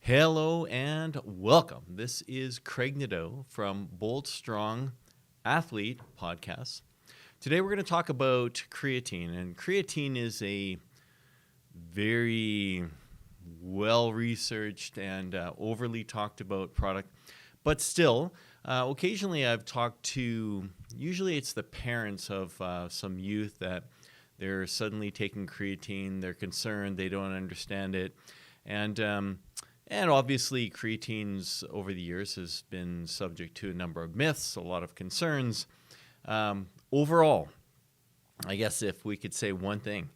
Hello and welcome. This is Craig Nadeau from Bold Strong Athlete Podcast. Today we're going to talk about creatine, and creatine is a very well-researched and overly talked about product, but still, occasionally I've talked to, usually it's the parents of some youth that they're suddenly taking creatine, they're concerned, they don't understand it, and obviously, creatine over the years has been subject to a number of myths, a lot of concerns. Overall, I guess if we could say one thing,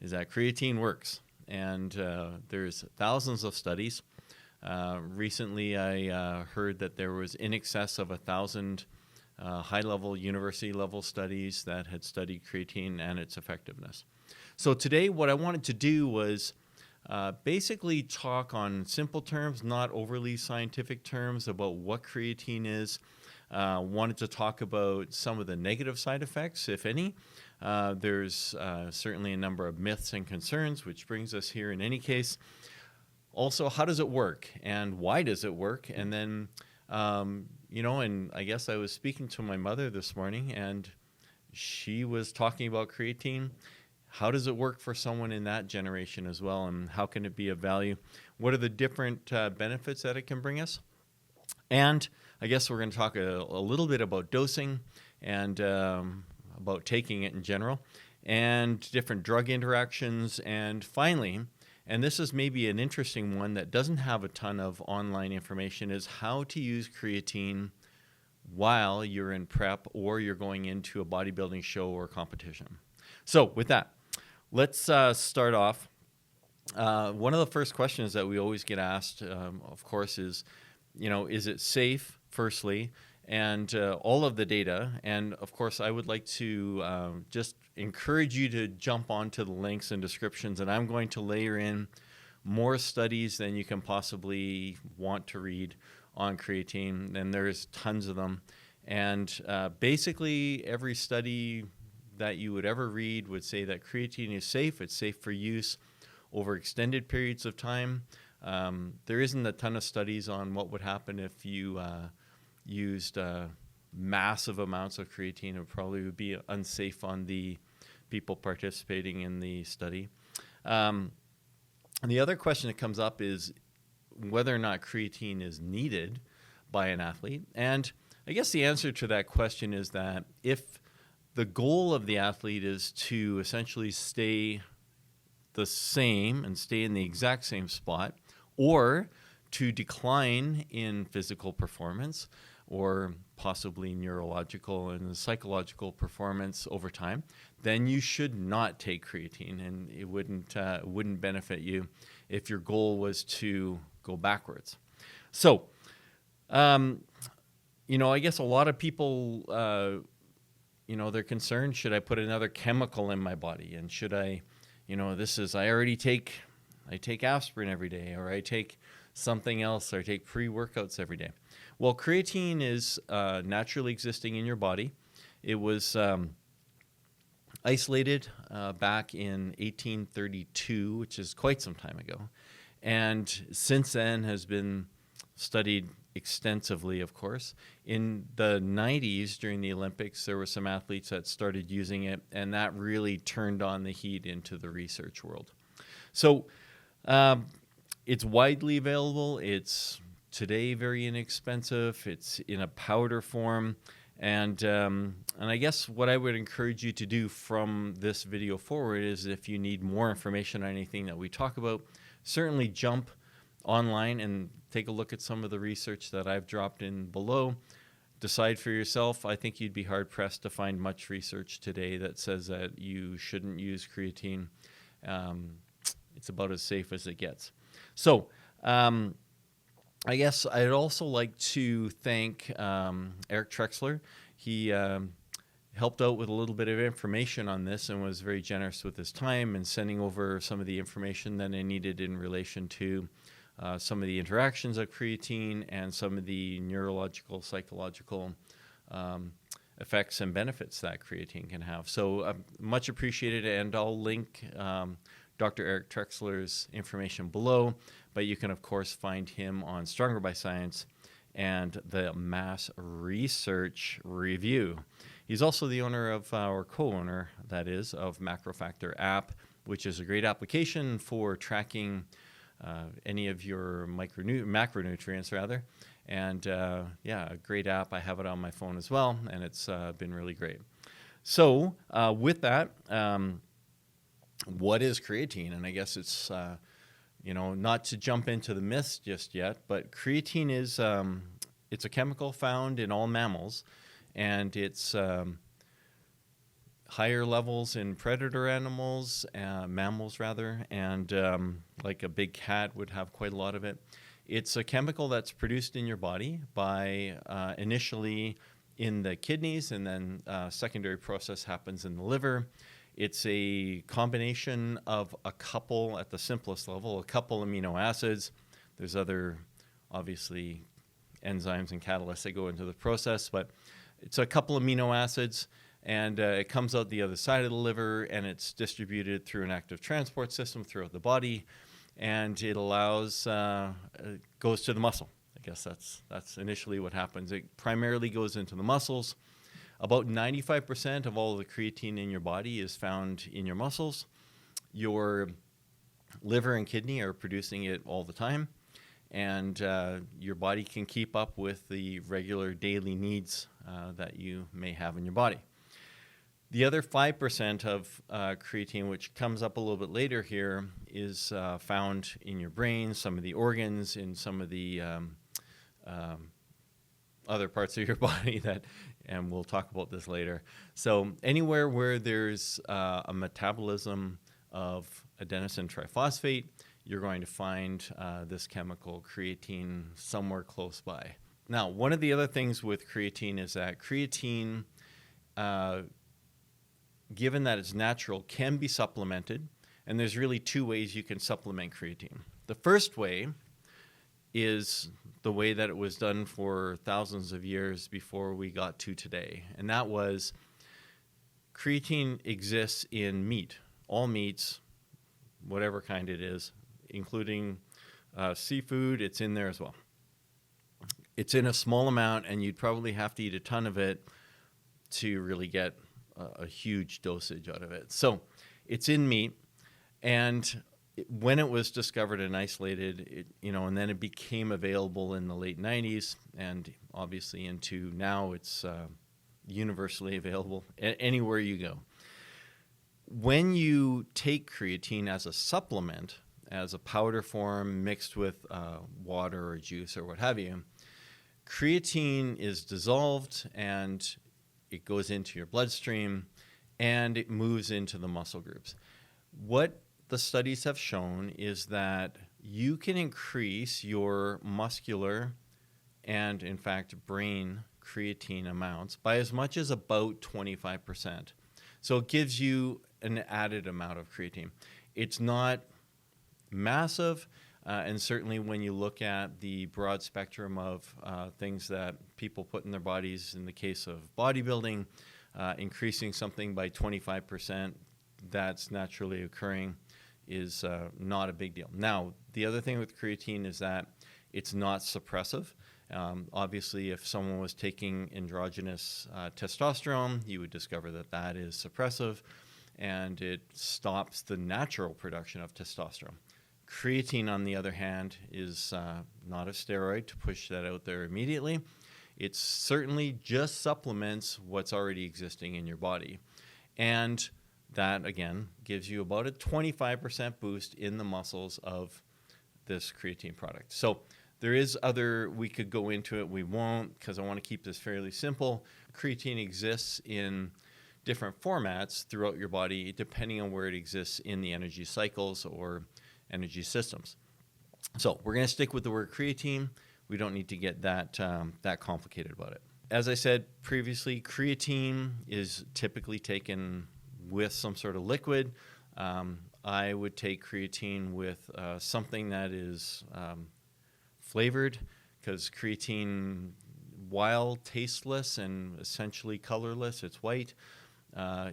is that creatine works. And there's thousands of studies. Recently, I heard that there was in excess of 1,000 high-level, university-level studies that had studied creatine and its effectiveness. So today, what I wanted to do was basically talk on simple terms, not overly scientific terms, about what creatine is. Wanted to talk about some of the negative side effects, if any. There's certainly a number of myths and concerns, which brings us here in any case. Also, how does it work and why does it work? And then, and I guess I was speaking to my mother this morning and she was talking about creatine. How does it work for someone in that generation as well, and how can it be of value? What are the different benefits that it can bring us? And I guess we're going to talk a little bit about dosing and about taking it in general, and different drug interactions. And finally, and this is maybe an interesting one that doesn't have a ton of online information, is how to use creatine while you're in prep or you're going into a bodybuilding show or competition. So with that, let's start off. One of the first questions that we always get asked, of course, is it safe, firstly, and all of the data. And, of course, I would like to just encourage you to jump onto the links and descriptions, and I'm going to layer in more studies than you can possibly want to read on creatine, and there's tons of them. And basically, every study that you would ever read would say that creatine is safe. It's safe for use over extended periods of time. There isn't a ton of studies on what would happen if you used massive amounts of creatine. It probably would be unsafe on the people participating in the study. And the other question that comes up is whether or not creatine is needed by an athlete. And I guess the answer to that question is that if the goal of the athlete is to essentially stay the same and stay in the exact same spot, or to decline in physical performance or possibly neurological and psychological performance over time, then you should not take creatine, and it wouldn't benefit you if your goal was to go backwards. So, I guess a lot of people they're concerned, should I put another chemical in my body? And should I, I take aspirin every day, or I take something else, or I take pre-workouts every day. Well, creatine is naturally existing in your body. It was isolated back in 1832, which is quite some time ago. And since then has been studied extensively, of course. In the 90s, during the Olympics, there were some athletes that started using it, and that really turned on the heat into the research world. So it's widely available. It's today very inexpensive. It's in a powder form. And I guess what I would encourage you to do from this video forward is, if you need more information on anything that we talk about, certainly jump online and take a look at some of the research that I've dropped in below. Decide for yourself. I think you'd be hard-pressed to find much research today that says that you shouldn't use creatine. It's about as safe as it gets. So I guess I'd also like to thank Eric Trexler. He helped out with a little bit of information on this and was very generous with his time and sending over some of the information that I needed in relation to some of the interactions of creatine and some of the neurological, psychological effects and benefits that creatine can have. So much appreciated, and I'll link Dr. Eric Trexler's information below, but you can, of course, find him on Stronger by Science and the Mass Research Review. He's also the owner of, or co-owner, that is, of Macrofactor app, which is a great application for tracking any of your macronutrients, rather. And yeah, a great app. I have it on my phone as well, and it's been really great. So with that, what is creatine? And I guess it's, not to jump into the myths just yet, but creatine is, it's a chemical found in all mammals, and it's higher levels in predator animals, mammals rather, and like a big cat would have quite a lot of it. It's a chemical that's produced in your body by initially in the kidneys, and then secondary process happens in the liver. It's a combination of a couple, at the simplest level, a couple amino acids. There's other, obviously, enzymes and catalysts that go into the process, but it's a couple amino acids, and it comes out the other side of the liver, and it's distributed through an active transport system throughout the body, and it allows, goes to the muscle. I guess that's initially what happens. It primarily goes into the muscles. About 95% of all of the creatine in your body is found in your muscles. Your liver and kidney are producing it all the time, and your body can keep up with the regular daily needs that you may have in your body. The other 5% of creatine, which comes up a little bit later here, is found in your brain, some of the organs, in some of the other parts of your body that, and we'll talk about this later. So anywhere where there's a metabolism of adenosine triphosphate, you're going to find this chemical creatine somewhere close by. Now, one of the other things with creatine is that creatine, given that it's natural, can be supplemented. And there's really two ways you can supplement creatine. The first way is the way that it was done for thousands of years before we got to today. And that was creatine exists in meat, all meats, whatever kind it is, including seafood. It's in there as well. It's in a small amount, and you'd probably have to eat a ton of it to really get a huge dosage out of it. So it's in meat, and when it was discovered and isolated, and then it became available in the late 90s, and obviously into now it's universally available anywhere you go. When you take creatine as a supplement, as a powder form mixed with water or juice or what have you, creatine is dissolved and it goes into your bloodstream and it moves into the muscle groups. What the studies have shown is that you can increase your muscular and, in fact, brain creatine amounts by as much as about 25%. So it gives you an added amount of creatine. It's not massive, and certainly when you look at the broad spectrum of things that people put in their bodies, in the case of bodybuilding, increasing something by 25% that's naturally occurring is not a big deal. Now, the other thing with creatine is that it's not suppressive. Obviously, if someone was taking androgynous testosterone, you would discover that that is suppressive, and it stops the natural production of testosterone. Creatine, on the other hand, is not a steroid to push that out there immediately. It certainly just supplements what's already existing in your body. And that, again, gives you about a 25% boost in the muscles of this creatine product. So there is other, we could go into it, we won't, because I want to keep this fairly simple. Creatine exists in different formats throughout your body, depending on where it exists in the energy cycles or energy systems. So we're going to stick with the word creatine. We don't need to get that complicated about it. As I said previously, creatine is typically taken with some sort of liquid. I would take creatine with something that is flavored, because creatine, while tasteless and essentially colorless, it's white,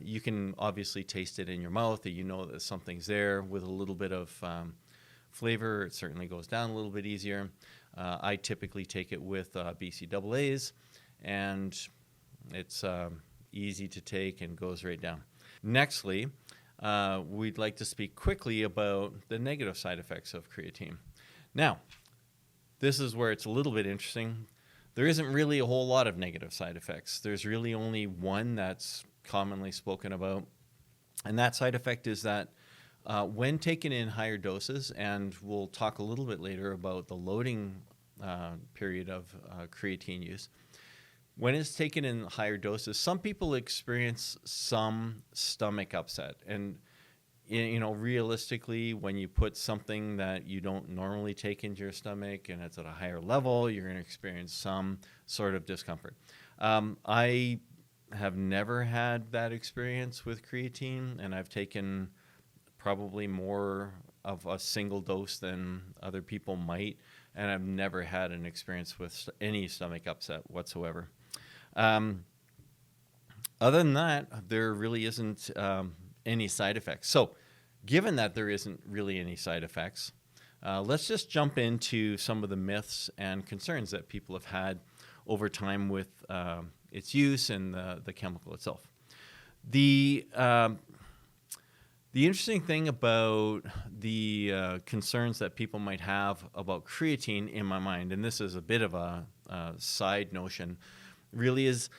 You can obviously taste it in your mouth, that you know that something's there. With a little bit of flavor, it certainly goes down a little bit easier. I typically take it with BCAAs, and it's easy to take and goes right down. Nextly, we'd like to speak quickly about the negative side effects of creatine. Now, this is where it's a little bit interesting. There isn't really a whole lot of negative side effects. There's really only one that's commonly spoken about, and that side effect is that when taken in higher doses, and we'll talk a little bit later about the loading period of creatine use, when it's taken in higher doses, some people experience some stomach upset. And realistically, when you put something that you don't normally take into your stomach and it's at a higher level, you're going to experience some sort of discomfort. I have never had that experience with creatine, and I've taken probably more of a single dose than other people might, and I've never had an experience with any stomach upset whatsoever. Other than that, there really isn't any side effects. So given that there isn't really any side effects, let's just jump into some of the myths and concerns that people have had over time with its use and the chemical itself. The interesting thing about the concerns that people might have about creatine, in my mind, and this is a bit of a side notion, really is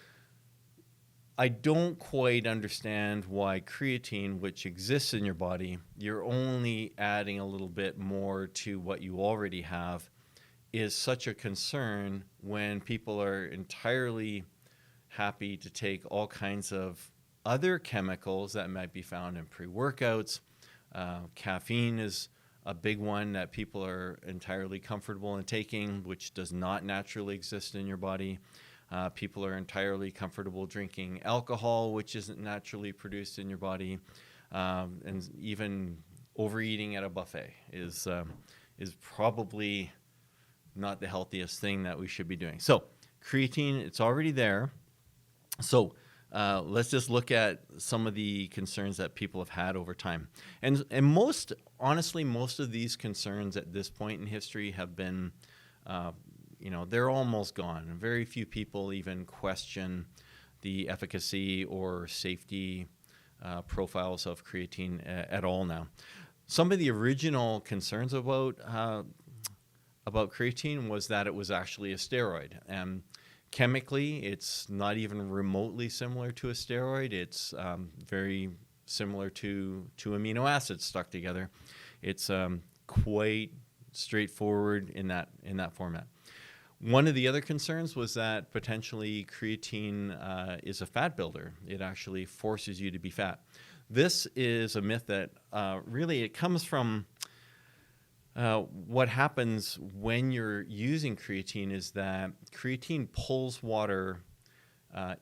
I don't quite understand why creatine, which exists in your body, you're only adding a little bit more to what you already have, is such a concern when people are entirely happy to take all kinds of other chemicals that might be found in pre-workouts. Caffeine is a big one that people are entirely comfortable in taking, which does not naturally exist in your body. People are entirely comfortable drinking alcohol, which isn't naturally produced in your body. And even overeating at a buffet is probably not the healthiest thing that we should be doing. So creatine, it's already there. So let's just look at some of the concerns that people have had over time. And honestly, most of these concerns at this point in history have been they're almost gone. Very few people even question the efficacy or safety profiles of creatine at all now. Some of the original concerns about creatine was that it was actually a steroid. And chemically, it's not even remotely similar to a steroid. It's very similar to amino acids stuck together. It's quite straightforward in that format. One of the other concerns was that potentially creatine is a fat builder. It actually forces you to be fat. This is a myth that really it comes from what happens when you're using creatine is that creatine pulls water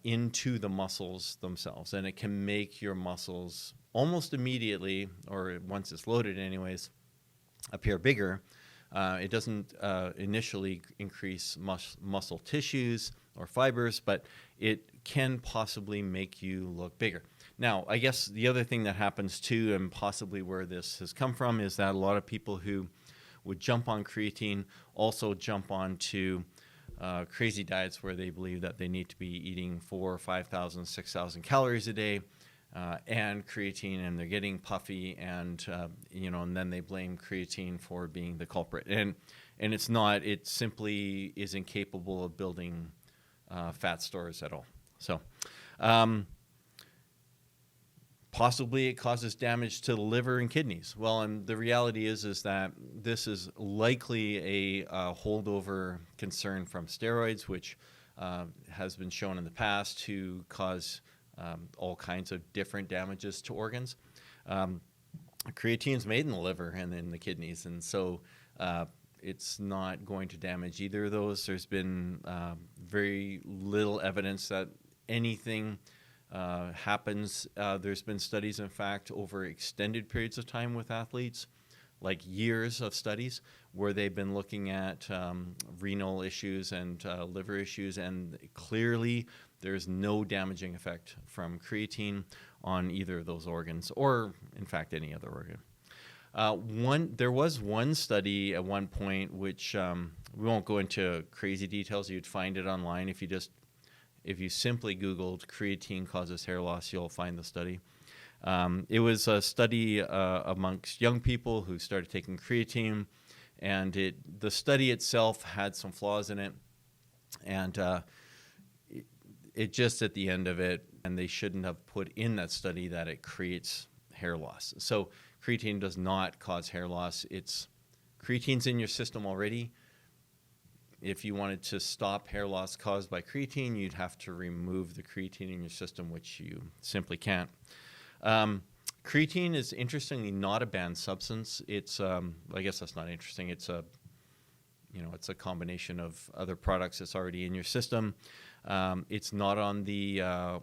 into the muscles themselves, and it can make your muscles almost immediately, or once it's loaded anyways, appear bigger. It doesn't initially increase muscle tissues or fibers, but it can possibly make you look bigger. Now, I guess the other thing that happens too, and possibly where this has come from, is that a lot of people who would jump on creatine also jump onto crazy diets where they believe that they need to be eating 4,000, 5,000, 6,000 calories a day and creatine, and they're getting puffy, and and then they blame creatine for being the culprit. And it's not. It simply is incapable of building fat stores at all. So possibly it causes damage to the liver and kidneys. Well, and the reality is that this is likely a holdover concern from steroids, which has been shown in the past to cause all kinds of different damages to organs. Creatine is made in the liver and in the kidneys, and so it's not going to damage either of those. There's been very little evidence that anything happens. There's been studies, in fact, over extended periods of time with athletes, like years of studies, where they've been looking at renal issues and liver issues, and clearly there's no damaging effect from creatine on either of those organs, or in fact any other organ. There was one study at one point, which we won't go into crazy details. You'd find it online if you simply Googled creatine causes hair loss, you'll find the study. It was a study amongst young people who started taking creatine, and the study itself had some flaws in it, and it just at the end of it, and they shouldn't have put in that study that it creates hair loss. So creatine does not cause hair loss. Creatine's in your system already. If you wanted to stop hair loss caused by creatine, you'd have to remove the creatine in your system, which you simply can't. Creatine is interestingly not a banned substance. It's, I guess that's not interesting. It's a combination of other products that's already in your system. It's not on the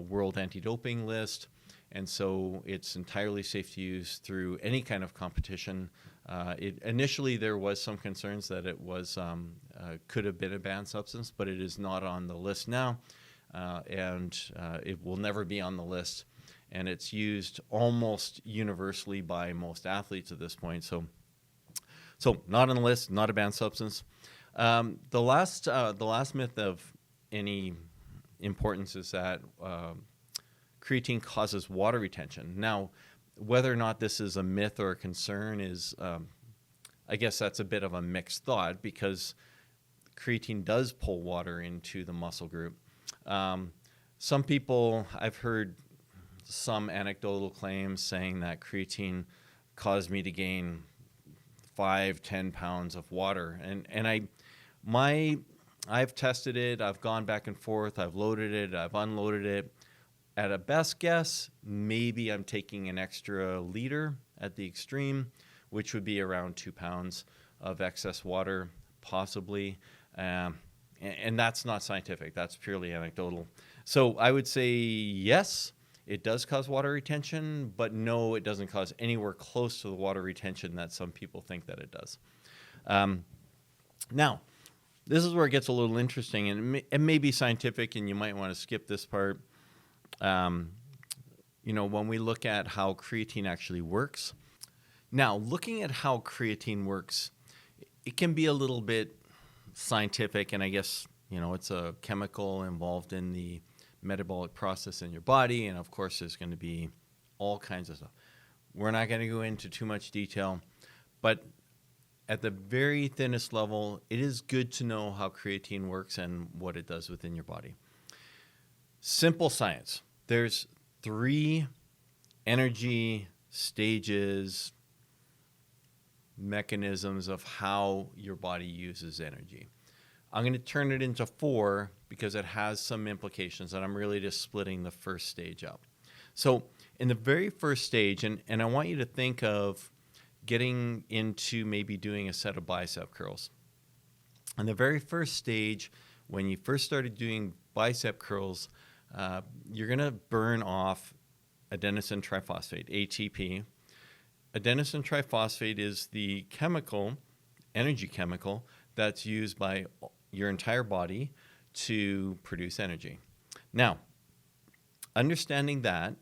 World Anti-Doping list, and so it's entirely safe to use through any kind of competition. Initially, there was some concerns that it was could have been a banned substance, but it is not on the list now, and it will never be on the list. And it's used almost universally by most athletes at this point. So not on the list, not a banned substance. The last myth of any importance is that creatine causes water retention. Now, whether or not this is a myth or a concern is, I guess that's a bit of a mixed thought, because creatine does pull water into the muscle group. Some people, I've heard some anecdotal claims saying that creatine caused me to gain 5-10 pounds of water, and I've tested it. I've gone back and forth. I've loaded it. I've unloaded it. At a best guess, maybe I'm taking an extra liter at the extreme, which would be around 2 pounds of excess water, possibly. And that's not scientific. That's purely anecdotal. So I would say yes, it does cause water retention, but no, it doesn't cause anywhere close to the water retention that some people think that it does. Now, this is where it gets a little interesting, and it may be scientific, and you might want to skip this part. When we look at how creatine actually works. Now, looking at how creatine works, it can be a little bit scientific, and I guess, it's a chemical involved in the metabolic process in your body, and of course there's going to be all kinds of stuff. We're not going to go into too much detail, but at the very thinnest level, it is good to know how creatine works and what it does within your body. Simple science. There's 3 energy stages, mechanisms of how your body uses energy. I'm going to turn it into 4 because it has some implications, and I'm really just splitting the first stage up. So in the very first stage, and I want you to think of getting into maybe doing a set of bicep curls. In the very first stage, when you first started doing bicep curls, you're going to burn off adenosine triphosphate, ATP. Adenosine triphosphate is the energy chemical, that's used by your entire body to produce energy. Now, understanding that,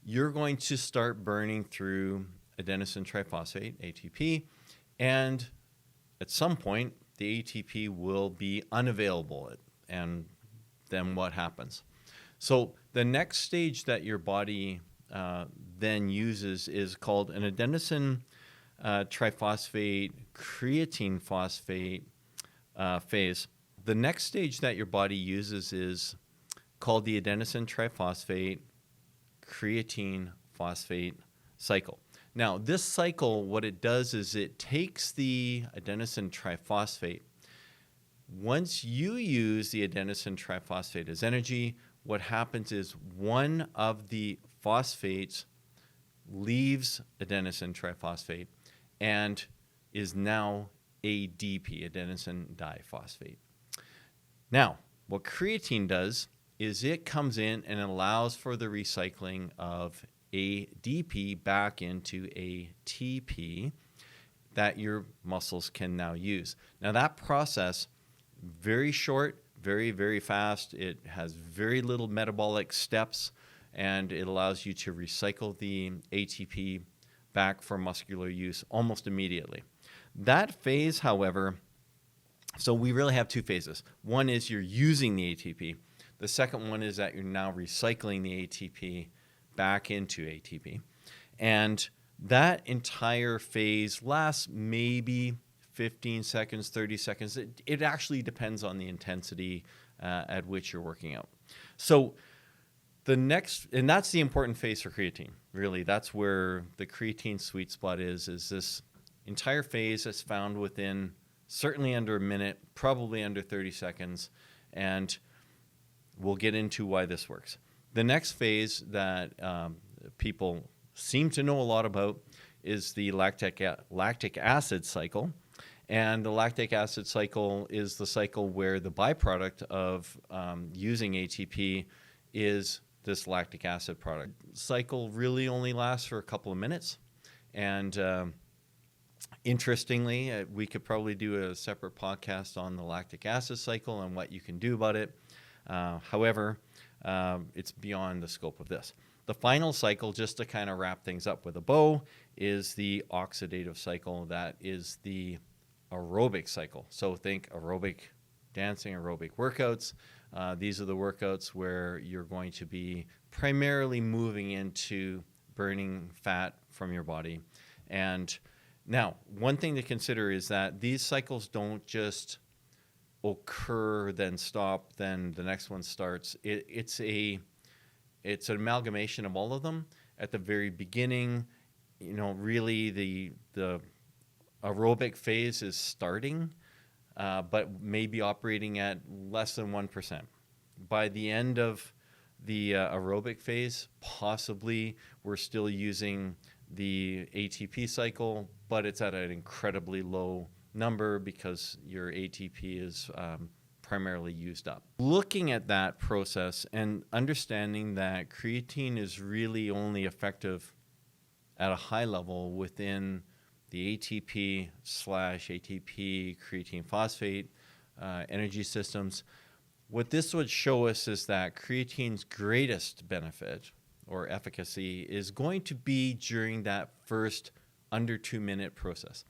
you're going to start burning through adenosine triphosphate, ATP, and at some point, the ATP will be unavailable. And then what happens? So the next stage that your body then uses is called an adenosine triphosphate creatine phosphate phase. The next stage that your body uses is called the adenosine triphosphate creatine phosphate cycle. Now, this cycle, what it does is it takes the adenosine triphosphate. Once you use the adenosine triphosphate as energy, what happens is one of the phosphates leaves adenosine triphosphate and is now ADP, adenosine diphosphate. Now, what creatine does is it comes in and allows for the recycling of ADP back into ATP. that your muscles can now use. Now that process, very short, very, very fast. It has very little metabolic steps, and it allows you to recycle the ATP back for muscular use almost immediately. That phase, however, so we really have two phases. One is you're using the ATP. The second one is that you're now recycling the ATP back into ATP. And that entire phase lasts maybe 15 seconds, 30 seconds. It actually depends on the intensity at which you're working out. So the next, and that's the important phase for creatine, really. That's where the creatine sweet spot is this entire phase that's found within certainly under a minute, probably under 30 seconds, and we'll get into why this works. The next phase that people seem to know a lot about is the lactic acid cycle. And the lactic acid cycle is the cycle where the byproduct of using ATP is this lactic acid product. Cycle really only lasts for a couple of minutes. And interestingly, we could probably do a separate podcast on the lactic acid cycle and what you can do about it. However, it's beyond the scope of this. The final cycle, just to kind of wrap things up with a bow, is the oxidative cycle. That is the aerobic cycle. So think aerobic dancing, aerobic workouts. These are the workouts where you're going to be primarily moving into burning fat from your body. And now, one thing to consider is that these cycles don't just occur, then stop, then the next one starts. It's an amalgamation of all of them. At the very beginning, really the aerobic phase is starting, but maybe operating at less than 1%. By the end of the aerobic phase, possibly we're still using the ATP cycle, but it's at an incredibly low number because your ATP is primarily used up. Looking at that process and understanding that creatine is really only effective at a high level within the ATP/ATP creatine phosphate energy systems, what this would show us is that creatine's greatest benefit or efficacy is going to be during that first under 2 minute process.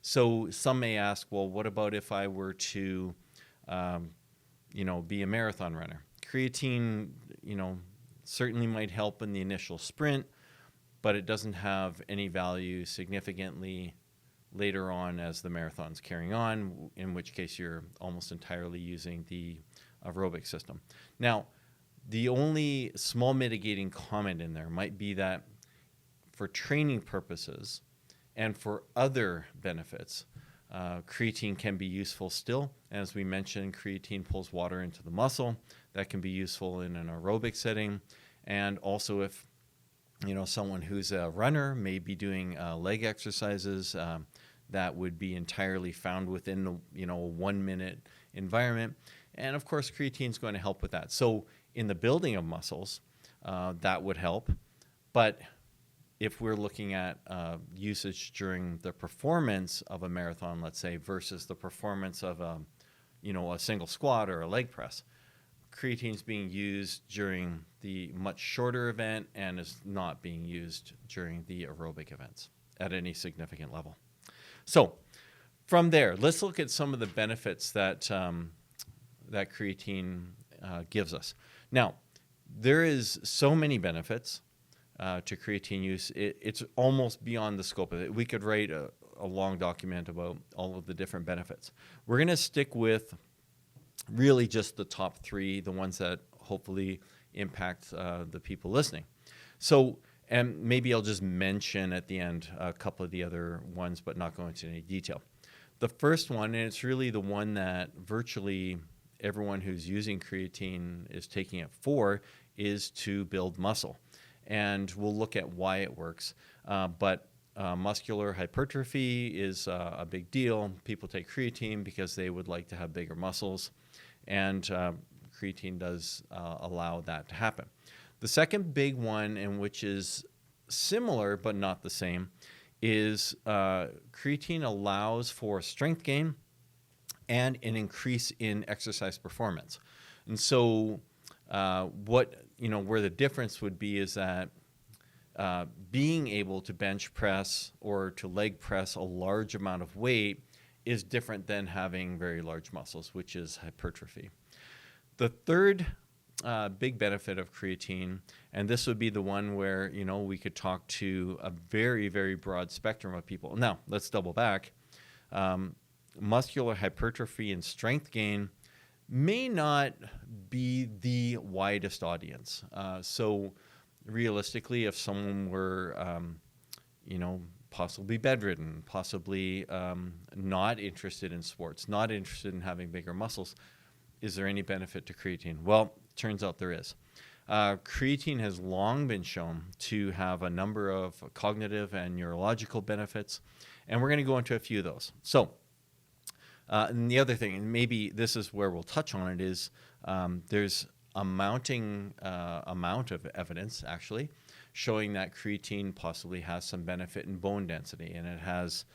So some may ask, well, what about if I were to, be a marathon runner? Creatine, certainly might help in the initial sprint, but it doesn't have any value significantly later on as the marathon's carrying on, in which case you're almost entirely using the aerobic system. Now, the only small mitigating comment in there might be that for training purposes and for other benefits, creatine can be useful still. As we mentioned, creatine pulls water into the muscle. That can be useful in an aerobic setting. And also if, someone who's a runner may be doing leg exercises that would be entirely found within a 1 minute environment. And of course, creatine is going to help with that. So in the building of muscles, that would help. But if we're looking at usage during the performance of a marathon, let's say, versus the performance of a single squat or a leg press, creatine is being used during the much shorter event and is not being used during the aerobic events at any significant level. So from there, let's look at some of the benefits that that creatine gives us. Now, there is so many benefits to creatine use. It's almost beyond the scope of it. We could write a long document about all of the different benefits. We're going to stick with really just the top three, the ones that hopefully impact the people listening. So, and maybe I'll just mention at the end a couple of the other ones, but not go into any detail. The first one, and it's really the one that virtually everyone who's using creatine is taking it for, is to build muscle. And we'll look at why it works. But muscular hypertrophy is a big deal. People take creatine because they would like to have bigger muscles. And creatine does allow that to happen. The second big one, and which is similar but not the same, is creatine allows for strength gain and an increase in exercise performance. And so where the difference would be is that being able to bench press or to leg press a large amount of weight is different than having very large muscles, which is hypertrophy. The third big benefit of creatine, and this would be the one where, we could talk to a very, very broad spectrum of people. Now, let's double back. Muscular hypertrophy and strength gain may not be the widest audience. So realistically, if someone were, possibly bedridden, possibly not interested in sports, not interested in having bigger muscles, is there any benefit to creatine? Well, turns out there is. Creatine has long been shown to have a number of cognitive and neurological benefits, and we're going to go into a few of those. So, and the other thing, and maybe this is where we'll touch on it, is there's a mounting amount of evidence, actually, showing that creatine possibly has some benefit in bone density, and it has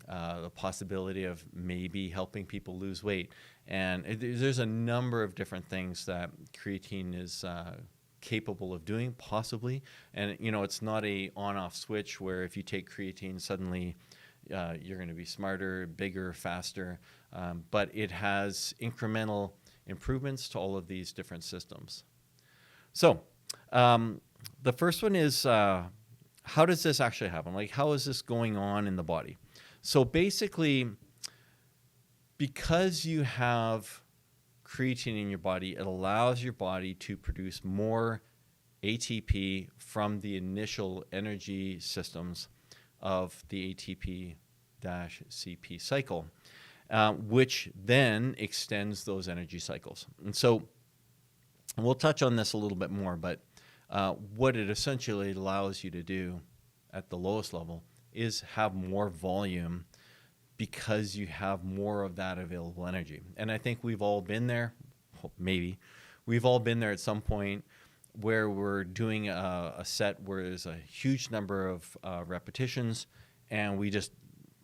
the possibility of maybe helping people lose weight. And there's a number of different things that creatine is capable of doing, possibly. And, it's not a on-off switch where if you take creatine, suddenly you're going to be smarter, bigger, faster. But it has incremental improvements to all of these different systems. So the first one is, how does this actually happen? Like, how is this going on in the body? So basically, because you have creatine in your body, it allows your body to produce more ATP from the initial energy systems of the ATP-CP cycle, which then extends those energy cycles. And so we'll touch on this a little bit more, but what it essentially allows you to do at the lowest level is have more volume because you have more of that available energy. And I think we've all been there, maybe. We've all been there at some point where we're doing a set where there's a huge number of repetitions, and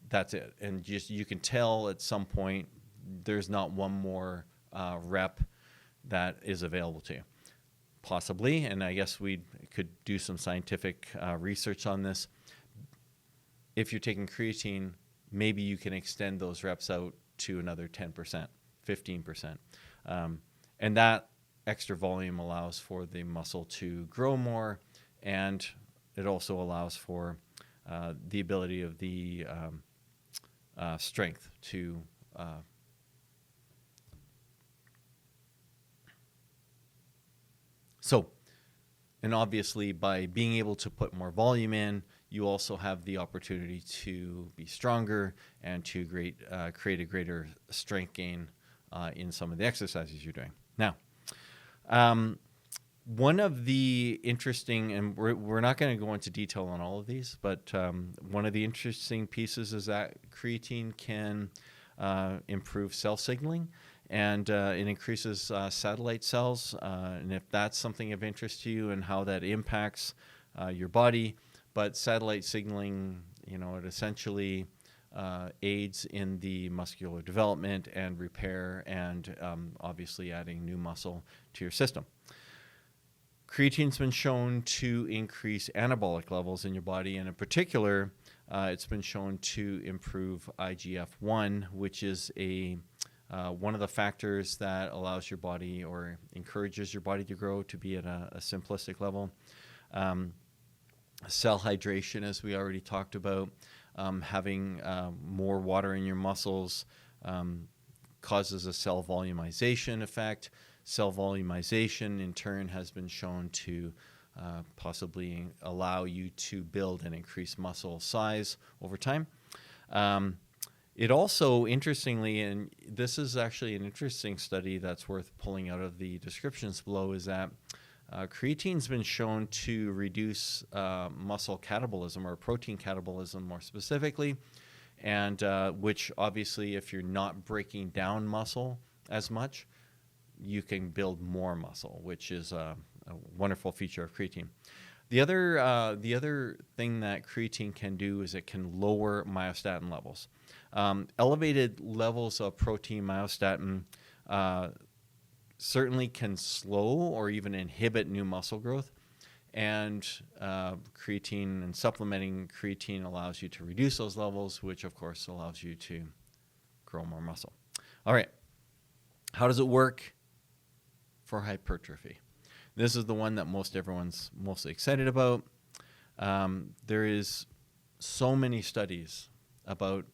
that's it. And you can tell at some point there's not one more rep that is available to you. Possibly, and I guess we could do some scientific research on this. If you're taking creatine, maybe you can extend those reps out to another 10%, 15%. And that extra volume allows for the muscle to grow more, and it also allows for the ability of the strength to and obviously by being able to put more volume in, you also have the opportunity to be stronger and to create a greater strength gain in some of the exercises you're doing. Now, one of the interesting, and we're not going to go into detail on all of these, but one of the interesting pieces is that creatine can improve cell signaling, and it increases satellite cells. And if that's something of interest to you and how that impacts your body, but satellite signaling, it essentially aids in the muscular development and repair and obviously adding new muscle to your system. Creatine's been shown to increase anabolic levels in your body, and in particular, it's been shown to improve IGF-1, which is one of the factors that allows your body or encourages your body to grow, to be at a simplistic level. Cell hydration, as we already talked about, having more water in your muscles causes a cell volumization effect. Cell volumization, in turn, has been shown to possibly allow you to build and increase muscle size over time. It also, interestingly, and this is actually an interesting study that's worth pulling out of the descriptions below, is that creatine's been shown to reduce muscle catabolism, or protein catabolism more specifically, and which obviously, if you're not breaking down muscle as much, you can build more muscle, which is a wonderful feature of creatine. The other thing that creatine can do is it can lower myostatin levels. Elevated levels of protein myostatin certainly can slow or even inhibit new muscle growth. And creatine and supplementing creatine allows you to reduce those levels, which of course allows you to grow more muscle. All right. How does it work for hypertrophy? This is the one that everyone's mostly excited about. There is so many studies about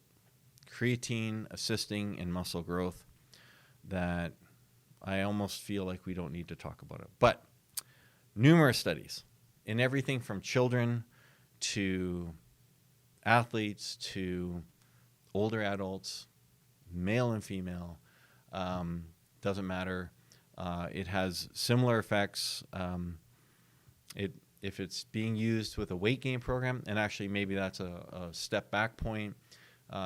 creatine assisting in muscle growth that I almost feel like we don't need to talk about it. But numerous studies in everything from children to athletes to older adults, male and female, doesn't matter. It has similar effects. If it's being used with a weight gain program, and actually maybe that's a step back point,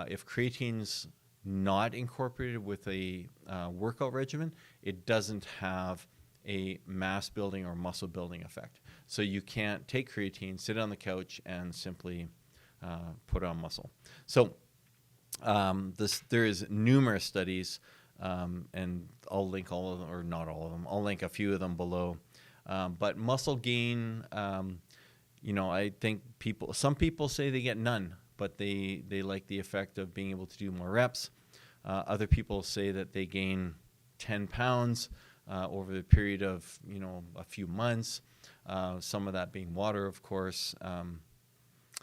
if creatine's not incorporated with a workout regimen, it doesn't have a mass building or muscle building effect. So you can't take creatine, sit on the couch, and simply put on muscle. So there is numerous studies, and I'll link all of them, or not all of them. I'll link a few of them below. But muscle gain, I think some people say they get none, but they like the effect of being able to do more reps. Other people say that they gain 10 pounds over the period of, a few months, some of that being water, of course.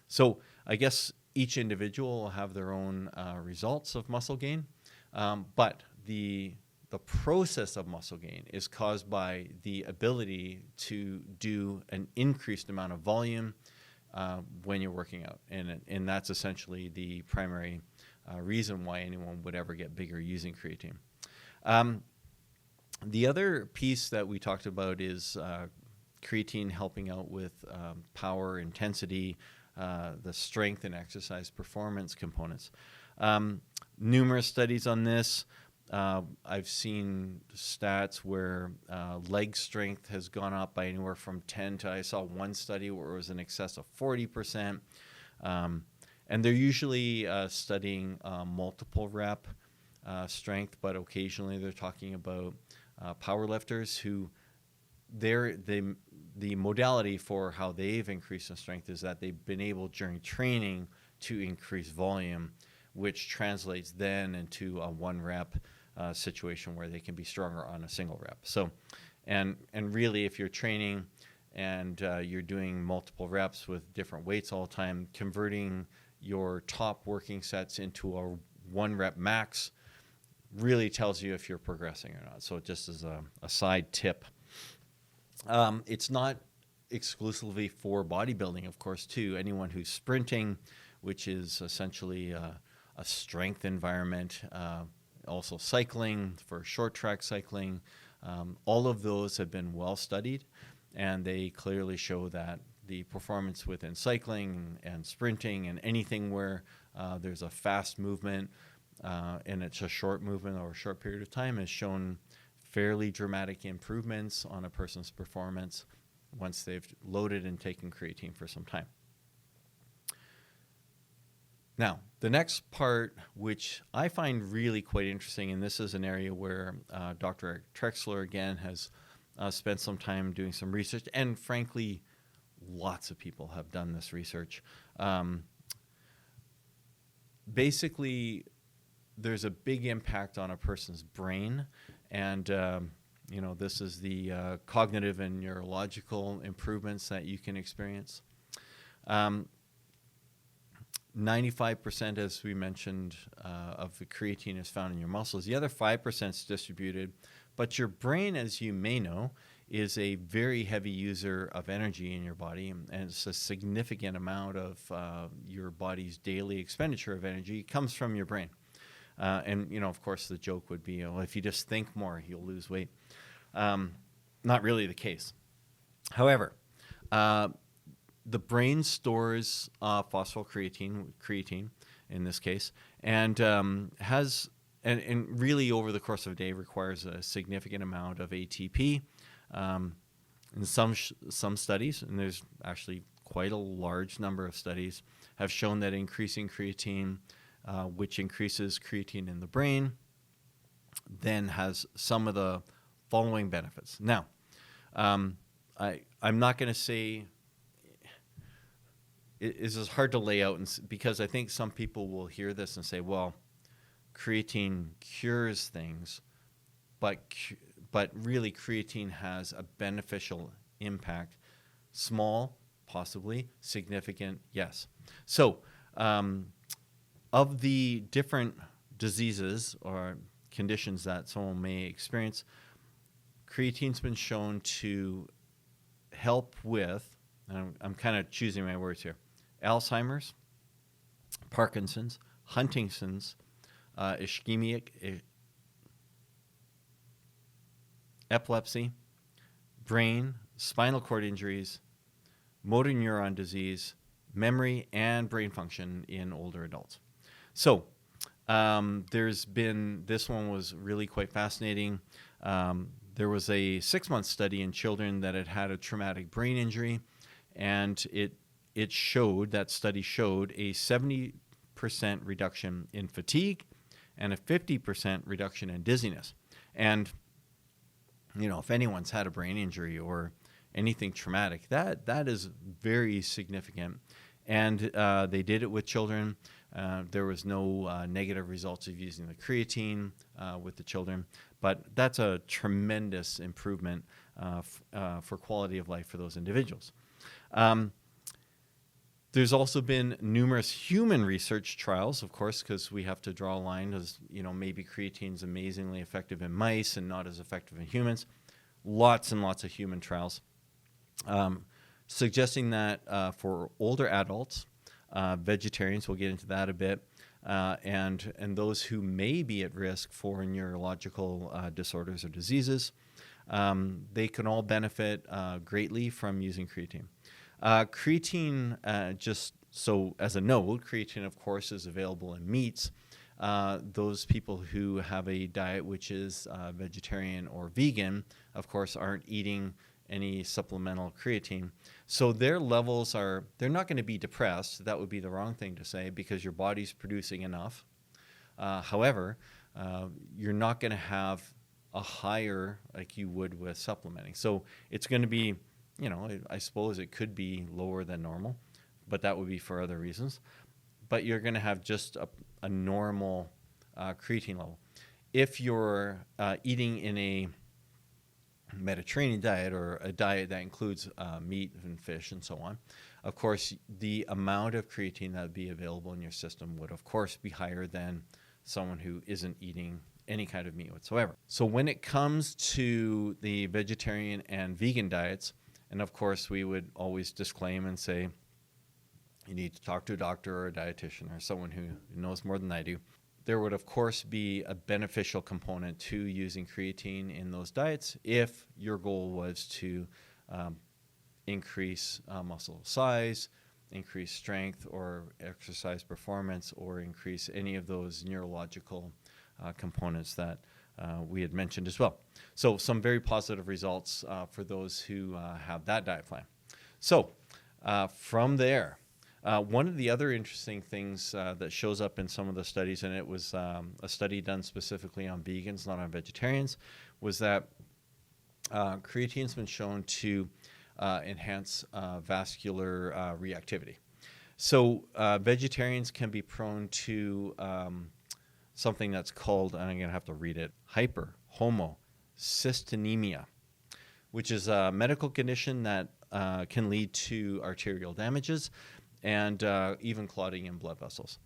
So I guess each individual will have their own results of muscle gain, but the process of muscle gain is caused by the ability to do an increased amount of volume when you're working out, and that's essentially the primary reason why anyone would ever get bigger using creatine. The other piece that we talked about is creatine helping out with power, intensity, the strength and exercise performance components. Numerous studies on this. I've seen stats where leg strength has gone up by anywhere from 10 to, I saw one study where it was in excess of 40%. And they're usually studying multiple rep strength, but occasionally they're talking about power lifters who the modality for how they've increased in strength is that they've been able during training to increase volume, which translates then into a one rep situation where they can be stronger on a single rep. So, and really, if you're training and you're doing multiple reps with different weights all the time, converting your top working sets into a one rep max really tells you if you're progressing or not. So just as a side tip. It's not exclusively for bodybuilding, of course, too. Anyone who's sprinting, which is essentially a strength environment, also cycling for short track cycling, all of those have been well studied, and they clearly show that the performance within cycling and sprinting and anything where there's a fast movement and it's a short movement over a short period of time has shown fairly dramatic improvements on a person's performance once they've loaded and taken creatine for some time. Now, the next part, which I find really quite interesting, and this is an area where Dr. Eric Trexler, again, has spent some time doing some research, and frankly, lots of people have done this research. Basically, there's a big impact on a person's brain, and this is the cognitive and neurological improvements that you can experience. 95%, as we mentioned, of the creatine is found in your muscles. The other 5% is distributed, but your brain, as you may know, is a very heavy user of energy in your body, and it's a significant amount of your body's daily expenditure of energy comes from your brain. And of course, the joke would be, well, if you just think more, you'll lose weight. Not really the case. However, the brain stores phosphocreatine in this case, and really over the course of a day requires a significant amount of ATP. in some studies, and there's actually quite a large number of studies, have shown that increasing creatine, which increases creatine in the brain, then has some of the following benefits. Now, I'm not going to say it is hard to lay out, because I think some people will hear this and say, well, creatine cures things, but really creatine has a beneficial impact. Small, possibly. Significant, yes. So of the different diseases or conditions that someone may experience, creatine's been shown to help with, and I'm kind of choosing my words here, Alzheimer's, Parkinson's, Huntington's, ischemic, epilepsy, brain, spinal cord injuries, motor neuron disease, memory, and brain function in older adults. So this one was really quite fascinating. There was a 6-month study in children that had a traumatic brain injury, and that study showed a 70% reduction in fatigue and a 50% reduction in dizziness. And if anyone's had a brain injury or anything traumatic, that is very significant. And they did it with children. There was no negative results of using the creatine with the children, but that's a tremendous improvement for quality of life for those individuals. There's also been numerous human research trials, of course, because we have to draw a line, as maybe creatine's amazingly effective in mice and not as effective in humans. Lots and lots of human trials suggesting that for older adults, vegetarians, we'll get into that a bit, and those who may be at risk for neurological disorders or diseases, they can all benefit greatly from using creatine. Creatine, just so as a note, creatine, of course, is available in meats. Those people who have a diet which is vegetarian or vegan, of course, aren't eating any supplemental creatine. So their levels they're not going to be depressed. That would be the wrong thing to say, because your body's producing enough. However, you're not going to have a higher like you would with supplementing. So it's going to be, I suppose it could be lower than normal, but that would be for other reasons. But you're going to have just a normal creatine level. If you're eating in a Mediterranean diet, or a diet that includes meat and fish and so on, of course, the amount of creatine that would be available in your system would, of course, be higher than someone who isn't eating any kind of meat whatsoever. So when it comes to the vegetarian and vegan diets, and of course, we would always disclaim and say, you need to talk to a doctor or a dietitian or someone who knows more than I do. There would, of course, be a beneficial component to using creatine in those diets if your goal was to increase muscle size, increase strength or exercise performance, or increase any of those neurological components that we had mentioned as well. So some very positive results for those who have that diet plan. So from there, one of the other interesting things that shows up in some of the studies, and it was a study done specifically on vegans, not on vegetarians, was that creatine's been shown to enhance vascular reactivity. So vegetarians can be prone to something that's called, and I'm going to have to read it, hyperhomocystinemia, which is a medical condition that can lead to arterial damages and even clotting in blood vessels.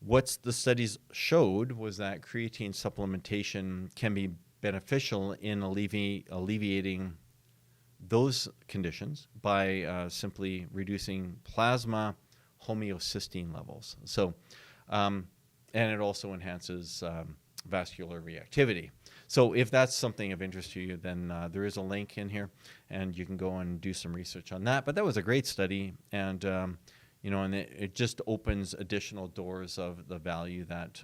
What the studies showed was that creatine supplementation can be beneficial in alleviating those conditions by simply reducing plasma homeocysteine levels. So, and it also enhances vascular reactivity. So if that's something of interest to you, then there is a link in here, and you can go and do some research on that. But that was a great study, and and it just opens additional doors of the value that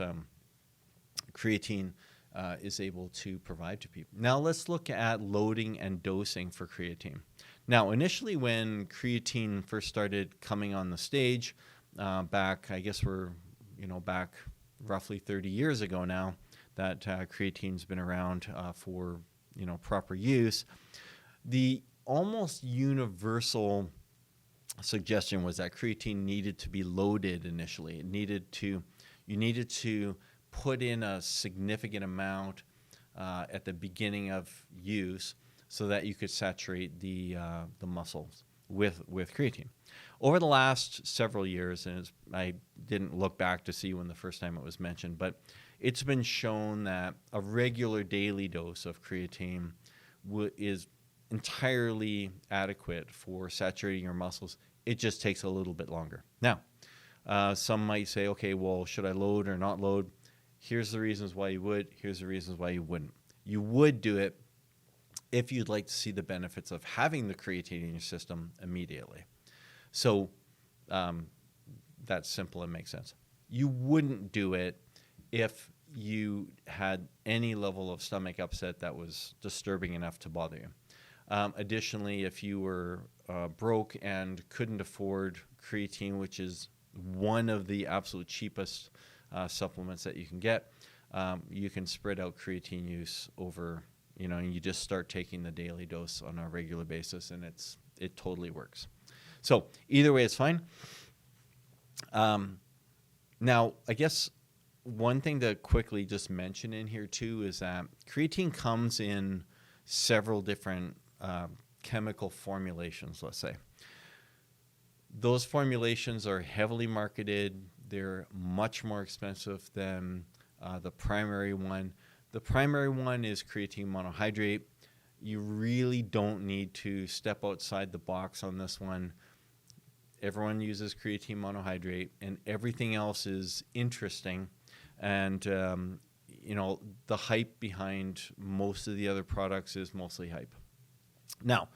creatine is able to provide to people. Now let's look at loading and dosing for creatine. Now, initially when creatine first started coming on the stage, back, I guess we're, back roughly 30 years ago now, that creatine's been around for, proper use. The almost universal suggestion was that creatine needed to be loaded initially. You needed to put in a significant amount at the beginning of use so that you could saturate the muscles with creatine. Over the last several years, and I didn't look back to see when the first time it was mentioned, but it's been shown that a regular daily dose of creatine is entirely adequate for saturating your muscles. It just takes a little bit longer. Now, some might say, okay, well, should I load or not load? Here's the reasons why you would. Here's the reasons why you wouldn't. You would do it if you'd like to see the benefits of having the creatine in your system immediately. So that's simple and makes sense. You wouldn't do it if you had any level of stomach upset that was disturbing enough to bother you. Additionally, if you were broke and couldn't afford creatine, which is one of the absolute cheapest supplements that you can get, you can spread out creatine use over, and you just start taking the daily dose on a regular basis, and it totally works. So either way, it's fine. Now, I guess one thing to quickly just mention in here too is that creatine comes in several different chemical formulations, let's say. Those formulations are heavily marketed. They're much more expensive than the primary one. The primary one is creatine monohydrate. You really don't need to step outside the box on this one. Everyone uses creatine monohydrate, and everything else is interesting. And, the hype behind most of the other products is mostly hype. Now,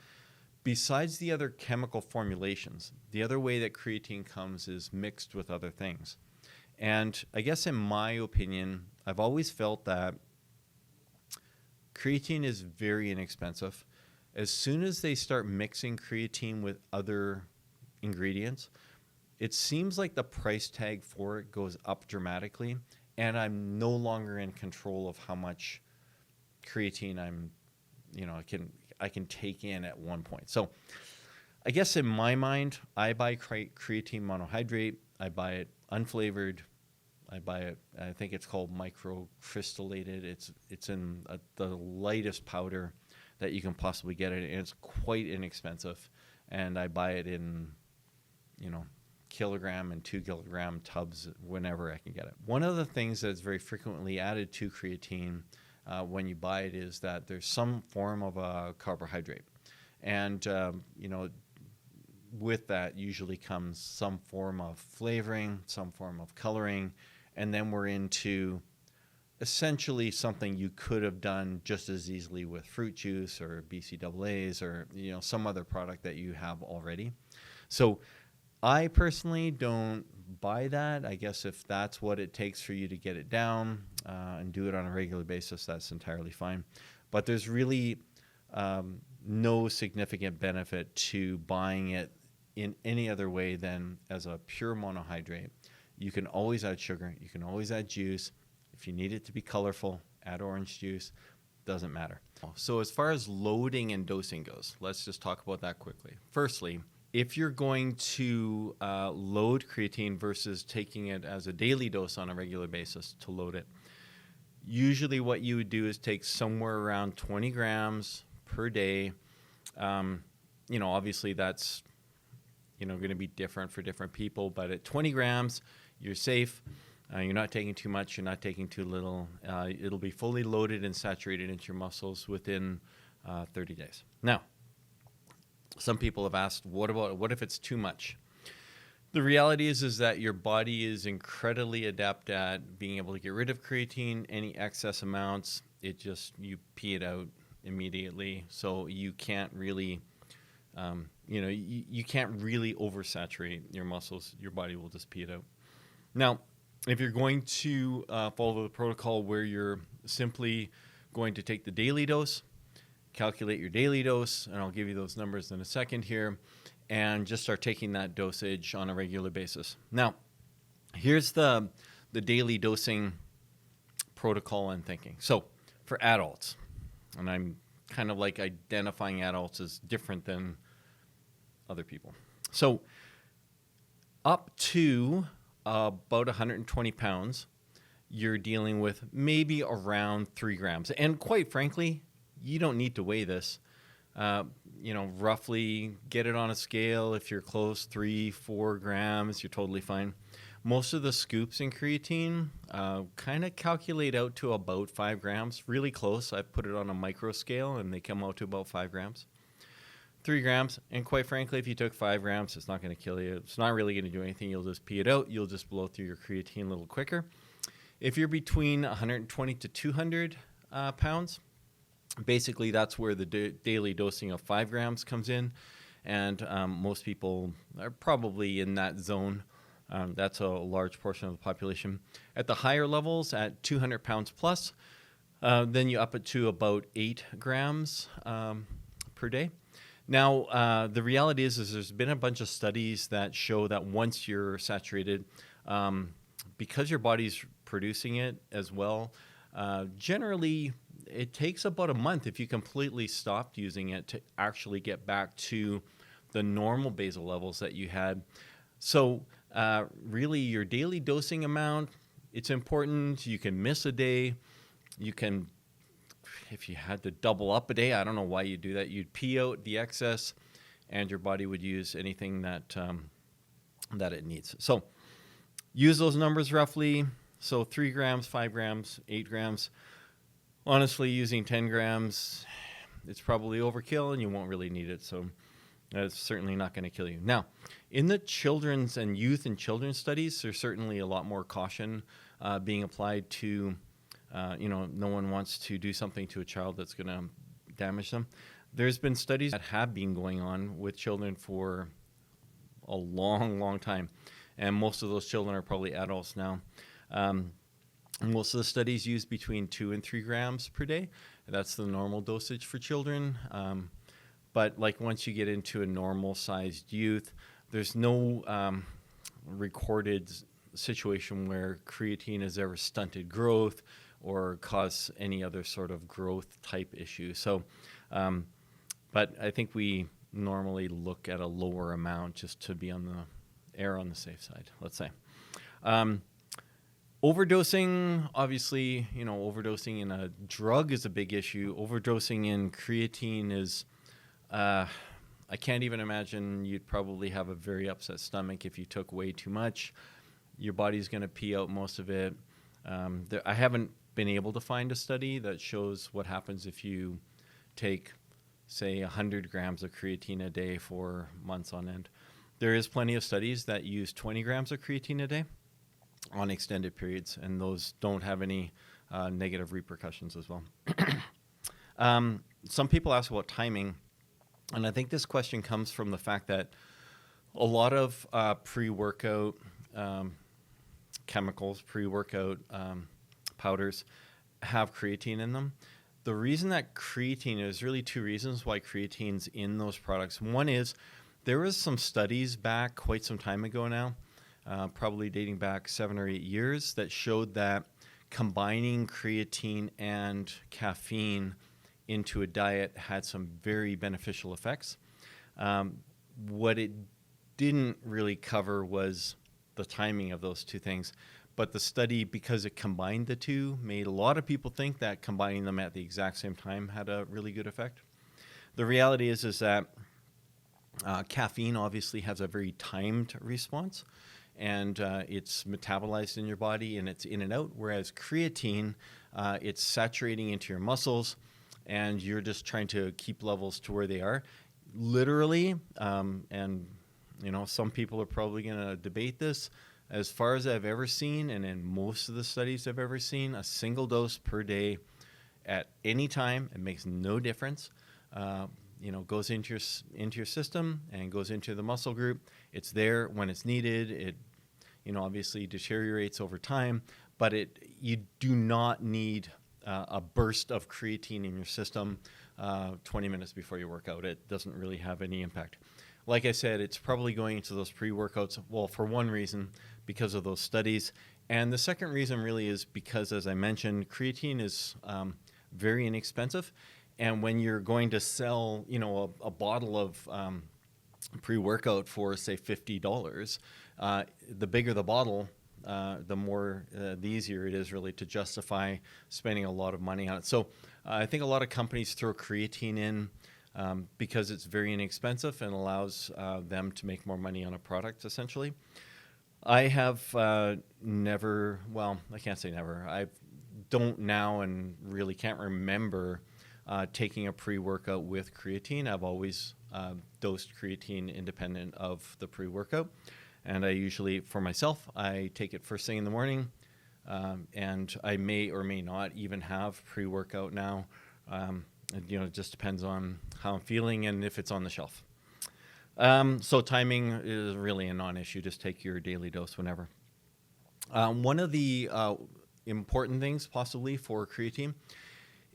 besides the other chemical formulations, the other way that creatine comes is mixed with other things. And I guess in my opinion, I've always felt that creatine is very inexpensive. As soon as they start mixing creatine with other ingredients, it seems like the price tag for it goes up dramatically, and I'm no longer in control of how much creatine I can take in at one point. So I guess in my mind, I buy creatine monohydrate. I buy it unflavored. I buy it, I think it's called microcrystallated. It's in the lightest powder that you can possibly get it, and it's quite inexpensive. And I buy it in, kilogram and 2 kilogram tubs whenever I can get it. One of the things that's very frequently added to creatine when you buy it is that there's some form of a carbohydrate. And, with that usually comes some form of flavoring, some form of coloring, and then we're into essentially something you could have done just as easily with fruit juice or BCAAs or, some other product that you have already. So I personally don't buy that. I guess if that's what it takes for you to get it down and do it on a regular basis, that's entirely fine. But there's really no significant benefit to buying it in any other way than as a pure monohydrate. You can always add sugar. You can always add juice. If you need it to be colorful, add orange juice. Doesn't matter. So as far as loading and dosing goes, let's just talk about that quickly. Firstly, if you're going to load creatine versus taking it as a daily dose on a regular basis to load it, usually what you would do is take somewhere around 20 grams per day. Obviously that's, going to be different for different people, but at 20 grams, you're safe. You're not taking too much. You're not taking too little. It'll be fully loaded and saturated into your muscles within 30 days. Now, some people have asked, what if it's too much? The reality is that your body is incredibly adept at being able to get rid of creatine. Any excess amounts, you pee it out immediately. So you can't really, you can't really oversaturate your muscles. Your body will just pee it out. Now, if you're going to follow the protocol where you're simply going to take the daily dose, calculate your daily dose, and I'll give you those numbers in a second here, and just start taking that dosage on a regular basis. Now, here's the daily dosing protocol and thinking. So for adults, and I'm kind of like identifying adults as different than other people. So up to about 120 pounds, you're dealing with maybe around 3 grams. And quite frankly, you don't need to weigh this. Roughly get it on a scale. If you're close, 3-4 grams, you're totally fine. Most of the scoops in creatine kind of calculate out to about 5 grams, really close. I put it on a micro scale and they come out to about 5 grams. 3 grams, and quite frankly, if you took 5 grams, it's not going to kill you. It's not really going to do anything. You'll just pee it out. You'll just blow through your creatine a little quicker. If you're between 120 to 200 pounds, basically that's where the daily dosing of 5 grams comes in, and most people are probably in that zone. That's a large portion of the population. At the higher levels, at 200 pounds plus, then you up it to about 8 grams per day. Now, the reality is there's been a bunch of studies that show that once you're saturated, because your body's producing it as well, generally it takes about a month if you completely stopped using it to actually get back to the normal basal levels that you had. So really your daily dosing amount, it's important. You can miss a day. You can, if you had to double up a day, I don't know why you do that. You'd pee out the excess and your body would use anything that it needs. So use those numbers roughly. So 3 grams, 5 grams, 8 grams. Honestly, using 10 grams, it's probably overkill and you won't really need it. So that's certainly not going to kill you. Now, in the children's and youth and children's studies, there's certainly a lot more caution being applied to, no one wants to do something to a child that's going to damage them. There's been studies that have been going on with children for a long, long time. And most of those children are probably adults now. Most of the studies use between 2 and 3 grams per day. That's the normal dosage for children. But like once you get into a normal-sized youth, there's no recorded situation where creatine has ever stunted growth or caused any other sort of growth-type issue. So, but I think we normally look at a lower amount just to be on the safe side, let's say. Overdosing, obviously, overdosing in a drug is a big issue. Overdosing in creatine is, I can't even imagine. You'd probably have a very upset stomach if you took way too much. Your body's going to pee out most of it. I haven't been able to find a study that shows what happens if you take, say, 100 grams of creatine a day for months on end. There is plenty of studies that use 20 grams of creatine a day on extended periods, and those don't have any negative repercussions as well. Some people ask about timing, and I think this question comes from the fact that a lot of pre-workout chemicals, pre-workout powders have creatine in them. The reason that creatine, there's really 2 reasons why creatine's in those products. One is there was some studies back quite some time ago now, probably dating back 7 or 8 years, that showed that combining creatine and caffeine into a diet had some very beneficial effects. What it didn't really cover was the timing of those 2 things. But the study, because it combined the 2, made a lot of people think that combining them at the exact same time had a really good effect. The reality is that caffeine obviously has a very timed response, and it's metabolized in your body and it's in and out, whereas creatine, it's saturating into your muscles and you're just trying to keep levels to where they are. Literally, and some people are probably going to debate this, as far as I've ever seen, and in most of the studies I've ever seen, a single dose per day at any time, it makes no difference. Goes into your system and goes into the muscle group. It's there when it's needed. It, obviously deteriorates over time, but you do not need a burst of creatine in your system 20 minutes before you work out. It doesn't really have any impact. Like I said, it's probably going into those pre-workouts, well, for one reason, because of those studies. And the second reason really is because, as I mentioned, creatine is very inexpensive. And when you're going to sell, a bottle of pre-workout for, say, $50, the bigger the bottle, the easier it is really to justify spending a lot of money on it. So I think a lot of companies throw creatine in because it's very inexpensive and allows them to make more money on a product, essentially. I have never, well, I can't say never. I don't now and really can't remember taking a pre-workout with creatine. I've always dosed creatine independent of the pre-workout. And I usually, for myself, I take it first thing in the morning. And I may or may not even have pre-workout now. It just depends on how I'm feeling and if it's on the shelf. So timing is really a non-issue. Just take your daily dose whenever. One of the important things possibly for creatine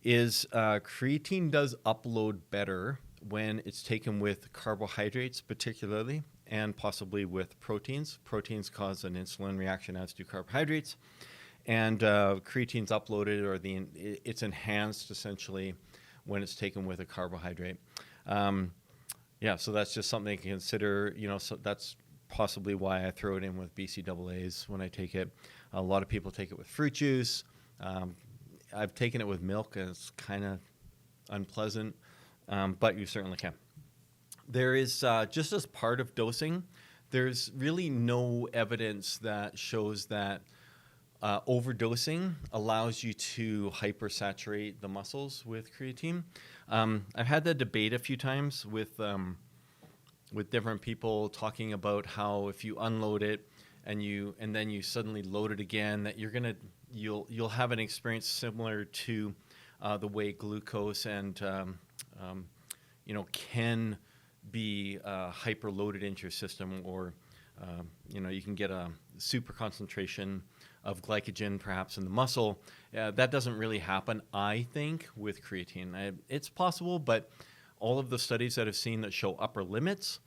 is creatine does upload better when it's taken with carbohydrates particularly, and possibly with proteins. Proteins cause an insulin reaction, as do carbohydrates. And creatine's uploaded, or it's enhanced essentially when it's taken with a carbohydrate. So that's just something to consider. So that's possibly why I throw it in with BCAAs when I take it. A lot of people take it with fruit juice. I've taken it with milk, and it's kind of unpleasant, but you certainly can. There is, just as part of dosing, there's really no evidence that shows that overdosing allows you to hypersaturate the muscles with creatine. I've had that debate a few times with different people talking about how if you unload it and then you suddenly load it again, that you'll have an experience similar to the way glucose and can be hyperloaded into your system, or you can get a super concentration of glycogen perhaps in the muscle. That doesn't really happen, I think, with creatine. It's possible, but all of the studies that I've seen that show upper limits,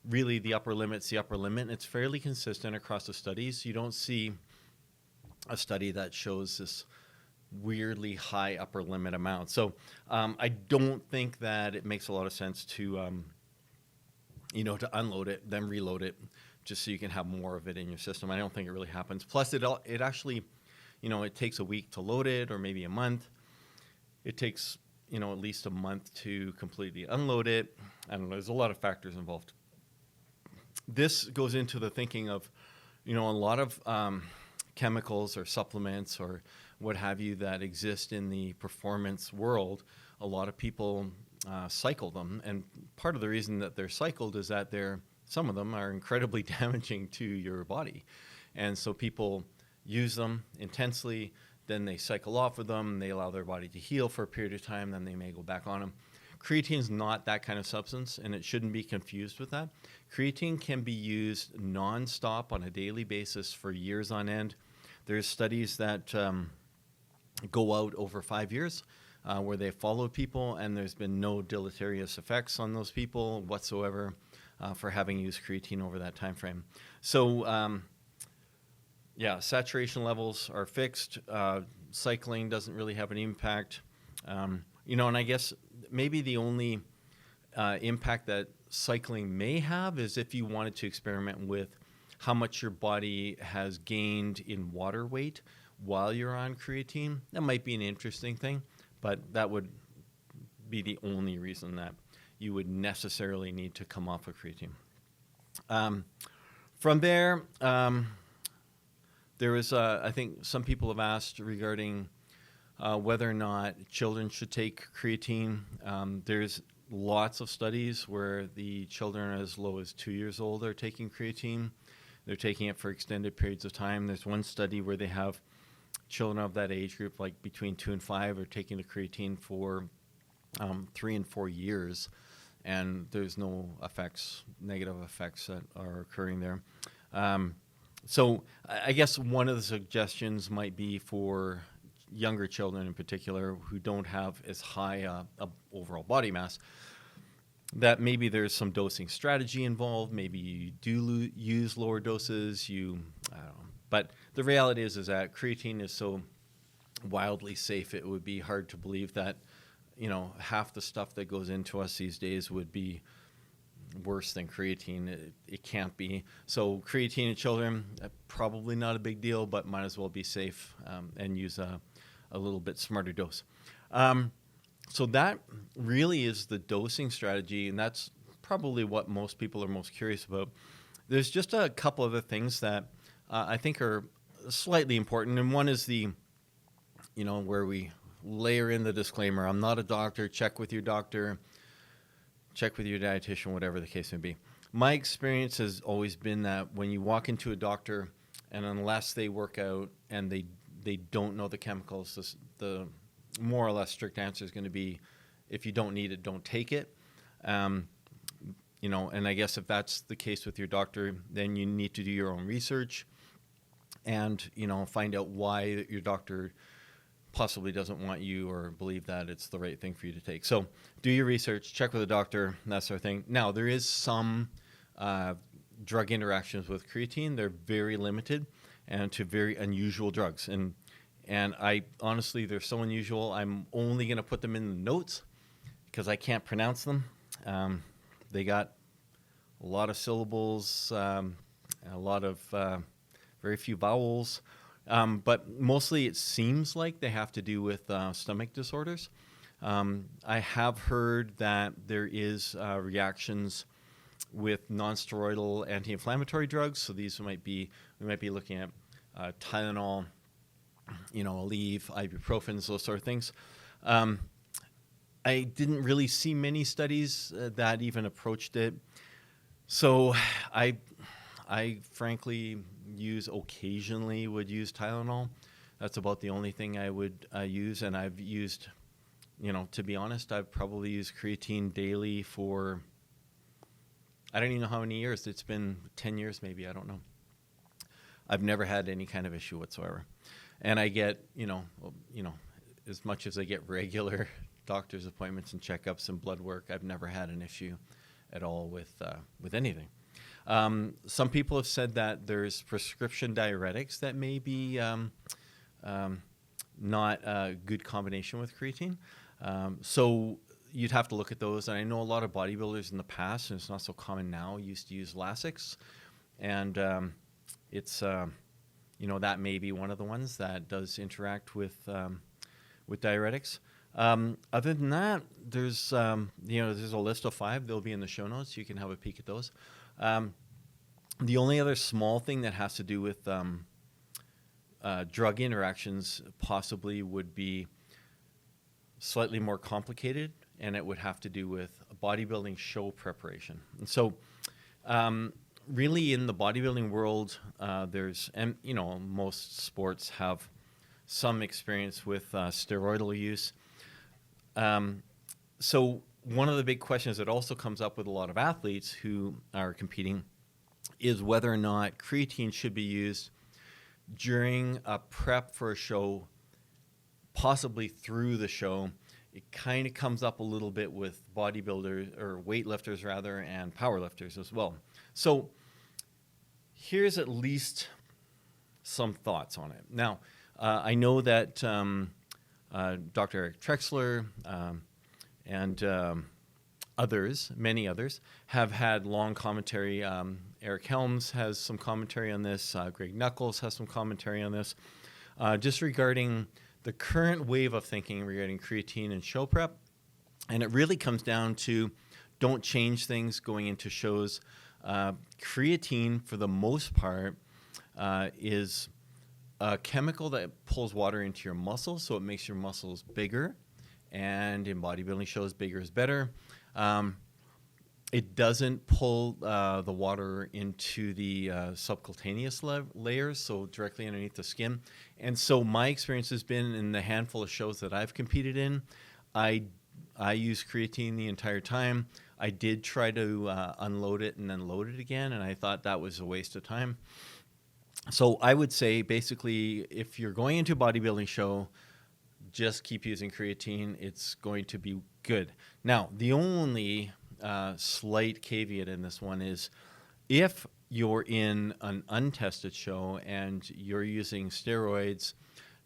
really the upper limit's the upper limit, and it's fairly consistent across the studies. You don't see a study that shows this weirdly high upper limit amount. So I don't think that it makes a lot of sense to unload it, then reload it, just so you can have more of it in your system. I don't think it really happens. Plus, it actually, it takes a week to load it, or maybe a month. It takes, at least a month to completely unload it. I don't know. There's a lot of factors involved. This goes into the thinking of, a lot of chemicals or supplements or what have you that exist in the performance world. A lot of people cycle them, and part of the reason that they're cycled is that some of them are incredibly damaging to your body, and so people use them intensely, then they cycle off of them, they allow their body to heal for a period of time, then they may go back on them. Creatine is not that kind of substance, and it shouldn't be confused with that. Creatine can be used nonstop on a daily basis for years on end. There's studies that go out over 5 years where they followed people, and there's been no deleterious effects on those people whatsoever for having used creatine over that time frame. So, saturation levels are fixed. Cycling doesn't really have an impact. And I guess maybe the only impact that cycling may have is if you wanted to experiment with how much your body has gained in water weight while you're on creatine. That might be an interesting thing, but that would be the only reason that you would necessarily need to come off of creatine. From there, there is, I think some people have asked regarding whether or not children should take creatine. There's lots of studies where the children as low as 2 years old are taking creatine. They're taking it for extended periods of time. There's one study where they have children of that age group, like between 2 and 5, are taking the creatine for 3 and 4 years, and there's no negative effects that are occurring there. So I guess one of the suggestions might be for younger children in particular who don't have as high a overall body mass, that maybe there's some dosing strategy involved. Maybe you do use lower doses. I don't know. But the reality is that creatine is so wildly safe. It would be hard to believe that, half the stuff that goes into us these days would be worse than creatine. It can't be. So creatine in children, probably not a big deal, but might as well be safe and use a little bit smarter dose. So that really is the dosing strategy, and that's probably what most people are most curious about. There's just a couple other things that I think are slightly important, and one is where we layer in the disclaimer. I'm not a doctor. Check with your doctor. Check with your dietitian, whatever the case may be. My experience has always been that when you walk into a doctor, and unless they work out and they don't know the chemicals, the more or less strict answer is going to be, if you don't need it, don't take it. And I guess if that's the case with your doctor, then you need to do your own research and, find out why your doctor possibly doesn't want you or believe that it's the right thing for you to take. So do your research, check with a doctor, that sort of thing. Now, there is some drug interactions with creatine. They're very limited and to very unusual drugs. And I honestly, they're so unusual, I'm only going to put them in the notes because I can't pronounce them. They got a lot of syllables, a lot of very few vowels. But mostly it seems like they have to do with stomach disorders. I have heard that there is reactions with non-steroidal anti-inflammatory drugs. So we might be looking at Tylenol, Aleve, ibuprofen, those sort of things. I didn't really see many studies that even approached it. So I frankly occasionally would use Tylenol. That's about the only thing I would use. And I've used, to be honest, I've probably used creatine daily for, I don't even know how many years. It's been 10 years maybe, I don't know. I've never had any kind of issue whatsoever. And I get, as much as I get regular doctor's appointments and checkups and blood work, I've never had an issue at all with anything. Some people have said that there's prescription diuretics that may be not a good combination with creatine. So you'd have to look at those. And I know a lot of bodybuilders in the past, and it's not so common now, used to use Lactics. And it's, that may be one of the ones that does interact with diuretics. Other than that, there's a list of 5. They'll be in the show notes. You can have a peek at those. The only other small thing that has to do with drug interactions possibly would be slightly more complicated, and it would have to do with bodybuilding show preparation. And so really in the bodybuilding world, most sports have some experience with steroidal use. So one of the big questions that also comes up with a lot of athletes who are competing is whether or not creatine should be used during a prep for a show, possibly through the show. It kind of comes up a little bit with bodybuilders, or weightlifters rather, and powerlifters as well. So here's at least some thoughts on it. Now, I know that Dr. Eric Trexler and many others, have had long commentary. Eric Helms has some commentary on this. Greg Nuckols has some commentary on this, just regarding the current wave of thinking regarding creatine and show prep. And it really comes down to don't change things going into shows. Creatine, for the most part, is a chemical that pulls water into your muscles, so it makes your muscles bigger. And in bodybuilding shows, bigger is better. It doesn't pull the water into the subcutaneous layers, so directly underneath the skin. And so my experience has been in the handful of shows that I've competed in, I use creatine the entire time. I did try to unload it and then load it again, and I thought that was a waste of time. So I would say basically if you're going into a bodybuilding show, just keep using creatine. It's going to be good. Now, the only slight caveat in this one is if you're in an untested show and you're using steroids,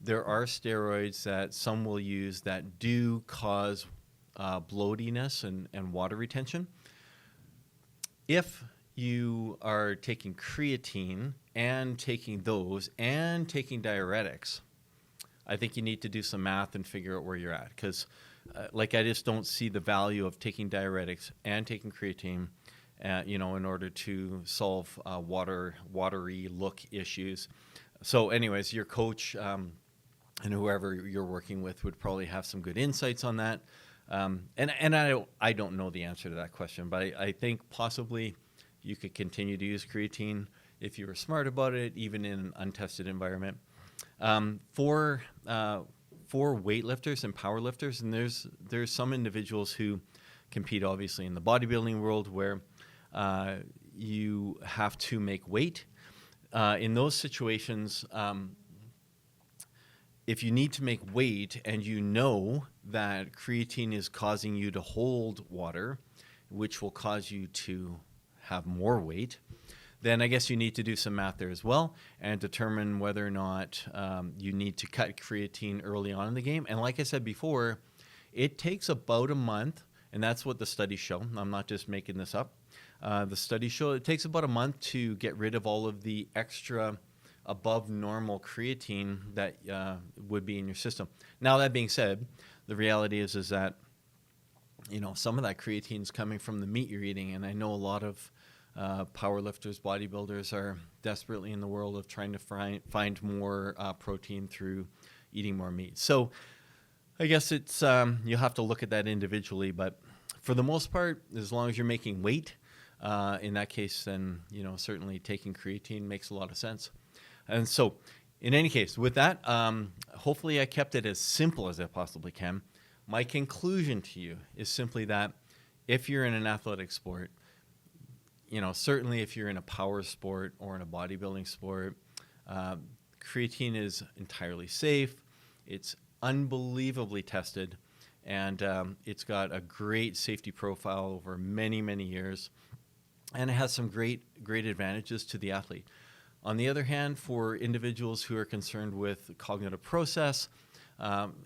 there are steroids that some will use that do cause bloatiness and water retention. If you are taking creatine and taking those and taking diuretics, I think you need to do some math and figure out where you're at. Because I just don't see the value of taking diuretics and taking creatine, in order to solve watery look issues. So anyways, your coach and whoever you're working with would probably have some good insights on that. And I don't know the answer to that question, but I think possibly you could continue to use creatine if you were smart about it, even in an untested environment. For weightlifters and powerlifters, and there's some individuals who compete obviously in the bodybuilding world where you have to make weight. In those situations, if you need to make weight and you know that creatine is causing you to hold water, which will cause you to have more weight, then I guess you need to do some math there as well and determine whether or not you need to cut creatine early on in the game. And like I said before, it takes about a month, and that's what the studies show. I'm not just making this up. The studies show it takes about a month to get rid of all of the extra above normal creatine that would be in your system. Now, that being said, the reality is that some of that creatine is coming from the meat you're eating, and I know a lot of powerlifters, bodybuilders are desperately in the world of trying to find more protein through eating more meat. So I guess it's you'll have to look at that individually, but for the most part, as long as you're making weight, in that case, then certainly taking creatine makes a lot of sense. And so, in any case, with that, hopefully I kept it as simple as I possibly can. My conclusion to you is simply that if you're in an athletic sport, certainly if you're in a power sport or in a bodybuilding sport, creatine is entirely safe. It's unbelievably tested, and it's got a great safety profile over many, many years, and it has some great advantages to the athlete. On the other hand, for individuals who are concerned with cognitive process,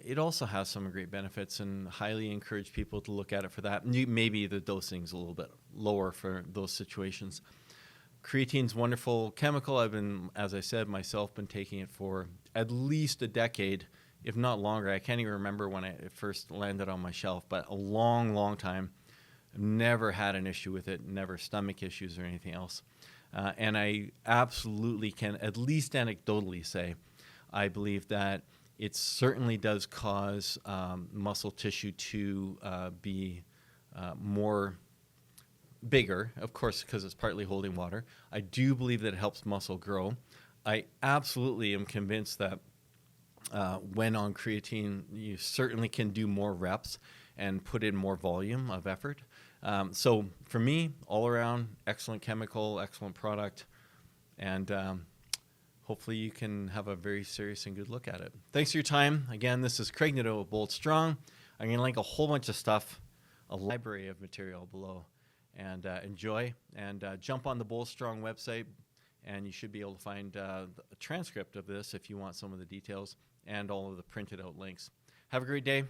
it also has some great benefits, and highly encourage people to look at it for that. Maybe the dosing's a little bit lower for those situations. Creatine's a wonderful chemical. I've been, as I said, myself been taking it for at least a decade, if not longer. I can't even remember when it first landed on my shelf, but a long, long time. I've never had an issue with it, never stomach issues or anything else. And I absolutely can, at least anecdotally, say I believe that it certainly does cause muscle tissue to be more bigger, of course, because it's partly holding water. I do believe that it helps muscle grow. I absolutely am convinced that when on creatine, you certainly can do more reps and put in more volume of effort. So for me, all around, excellent chemical, excellent product, and hopefully you can have a very serious and good look at it. Thanks for your time. Again, this is Craig Nadeau of Bold Strong. I'm going to link a whole bunch of stuff, a library of material below, and enjoy. And jump on the Bold Strong website, and you should be able to find a transcript of this if you want some of the details and all of the printed out links. Have a great day.